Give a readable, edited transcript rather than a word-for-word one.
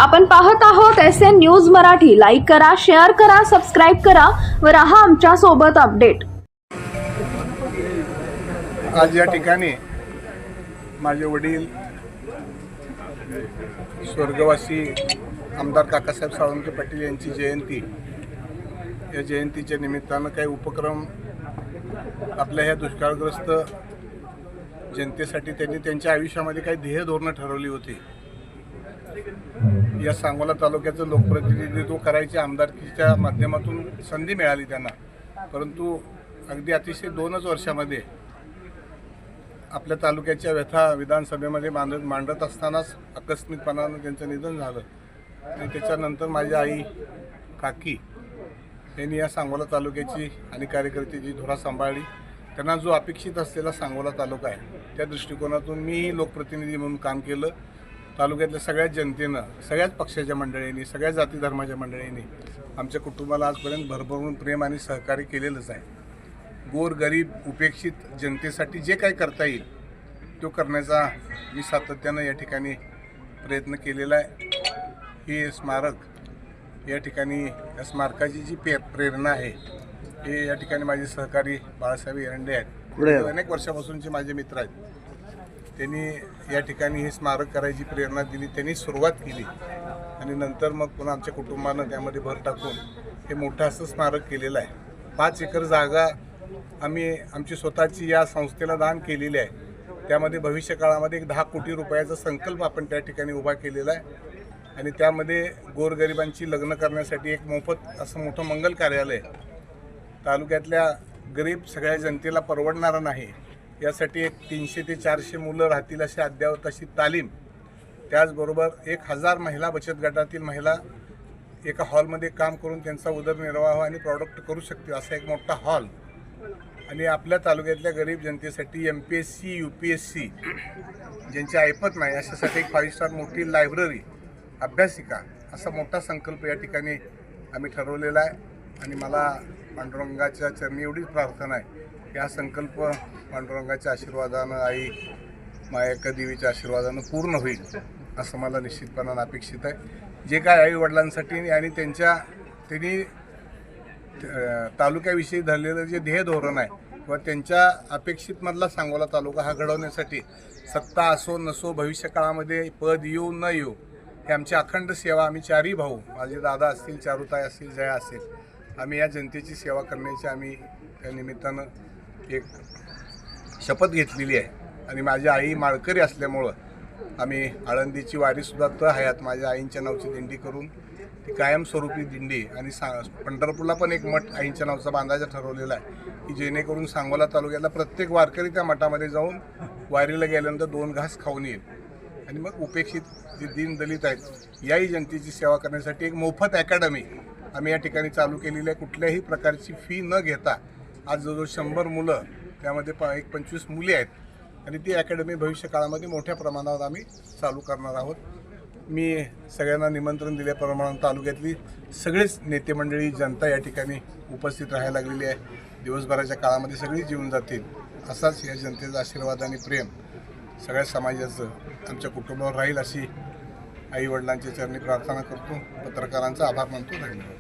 आपण पाहत आहोत SN न्यूज मराठी। लाईक करा, शेअर करा, सबस्क्राईब करा व रहा आमच्या सोबत अपडेट। आज या ठिकाणी माझे वडील स्वर्गवासी आमदार काकासाहेब सावंत पाटील यांची जयंती, या जयंतीच्या निमित्तानं काही उपक्रम आपल्या ह्या दुष्काळग्रस्त जनतेसाठी त्यांनी त्यांच्या आयुष्यामध्ये काही ध्येय धोरणं ठरवली होती। या सांगोला तालुक्याचं लोकप्रतिनिधित्व करायचे आमदारकीच्या माध्यमातून संधी मिळाली त्यांना, परंतु अगदी अतिशय 2च वर्षामध्ये आपल्या तालुक्याच्या व्यथा विधानसभेमध्ये मांडत असतानाच आकस्मिकपणानं त्यांचं निधन झालं। आणि त्याच्यानंतर माझी आई काकी यांनी या सांगोला तालुक्याची आणि कार्यकर्त्याची धुरा सांभाळली। त्यांना जो अपेक्षित असलेला सांगोला तालुका आहे त्या दृष्टिकोनातून मीही लोकप्रतिनिधी म्हणून काम केलं। तालुक्यातल्या सगळ्याच जनतेनं, सगळ्याच पक्षाच्या मंडळींनी, सगळ्या जाती धर्माच्या मंडळींनी आमच्या कुटुंबाला आजपर्यंत भरभरून प्रेम आणि सहकार्य केलेलंच आहे। गोरगरीब उपेक्षित जनतेसाठी जे काही करता येईल तो करण्याचा मी सातत्यानं या ठिकाणी प्रयत्न केलेला आहे। हे स्मारक या ठिकाणी, या स्मारकाची जी प्रेरणा आहे हे या ठिकाणी माझे सहकारी बाळासाहेब एरंडे आहेत, अनेक वर्षापासूनचे माझे मित्र आहेत। त्यांनी या ठिकाणी हे स्मारक करायची प्रेरणा दिली, त्यांनी सुरुवात केली आणि नंतर मग पुन्हा आमच्या कुटुंबानं त्यामध्ये भर टाकून हे मोठं असं स्मारक केलेलं आहे। 5 एकर जागा आम्ही आमची स्वतःची या संस्थेला दान केलेली आहे। त्यामध्ये भविष्य काळामध्ये एक 10 कोटी रुपयाचा संकल्प आपण त्या ठिकाणी उभा केलेला आहे आणि त्यामध्ये गोरगरिबांची लग्न करण्यासाठी एक मोफत असं मोठं मंगल कार्यालय, तालुक्यातल्या गरीब सगळ्या जनतेला परवडणारं नाही यासाठी एक 300 ते 400 मुलं राहतील अशी अद्ययावत अशी तालीम, त्याचबरोबर 1000 महिला बचत गटातील महिला एका हॉलमध्ये काम करून त्यांचा उदरनिर्वाह आणि प्रॉडक्ट करू शकतील असा एक मोठा हॉल, आणि आपल्या तालुक्यातल्या गरीब जनतेसाठी MPSC UPSC ज्यांची ऐपत नाही अशासाठी एक 5 स्टार मोठी लायब्ररी, अभ्यासिका असा मोठा संकल्प या ठिकाणी आम्ही ठरवलेला आहे। आणि मला पांडुरंगाच्या चरणी एवढीच प्रार्थना आहे की हा संकल्प पांडुरंगाच्या आशीर्वादानं, आई मायका देवीच्या आशीर्वादानं पूर्ण होईल असं मला निश्चितपणानं अपेक्षित आहे। जे काय आई वडिलांसाठी आणि त्यांनी तालुक्याविषयी धरलेलं जे ध्येय धोरण आहे किंवा त्यांच्या अपेक्षितमधला सांगोला तालुका हा घडवण्यासाठी सत्ता असो नसो, भविष्य काळामध्ये पद येऊ न येऊ, हे आमची अखंड सेवा, आम्ही 4ही भाऊ, माझे दादा असतील, चारुताई असतील, जया असेल, आम्ही या जनतेची सेवा करण्याची आम्ही त्या निमित्तानं एक शपथ घेतलेली आहे। आणि माझी आई माळकरी असल्यामुळं आम्ही आळंदीची वारीसुद्धा हयात माझ्या आईंच्या नावची दिंडी करून ती कायमस्वरूपी दिंडी, आणि पंढरपूरला पण एक मठ आईंच्या नावचा बांधायचा ठरवलेला आहे की जेणेकरून सांगोला तालुक्यातला प्रत्येक वारकरी त्या मठामध्ये जाऊन वारीला गेल्यानंतर 2 घास खाऊन येईल। आणि मग उपेक्षित जे दीनदलित आहेत याही जनतेची सेवा करण्यासाठी एक मोफत अकॅडमी आम्ही या ठिकाणी चालू केलेली आहे। कुठल्याही प्रकारची फी न घेता आज जवळजवळ 100 मुलं, त्यामध्ये 25 मुली आहेत, आणि ती अकॅडमी भविष्य काळामध्ये मोठ्या प्रमाणावर आम्ही चालू करणार आहोत। मी सगळ्यांना निमंत्रण दिल्याप्रमाणे तालुक्यातली सगळेच नेते मंडळी, जनता या ठिकाणी उपस्थित राहायला लागलेली आहे। दिवसभराच्या काळामध्ये सगळी जीवन जातील असाच या जनतेचा आशीर्वाद आणि प्रेम सगळ्या समाजाचं आमच्या कुटुंबावर राहील अशी आई वडिलांच्या चरणी प्रार्थना करतो। पत्रकारांचा आभार मानतो। धन्यवाद।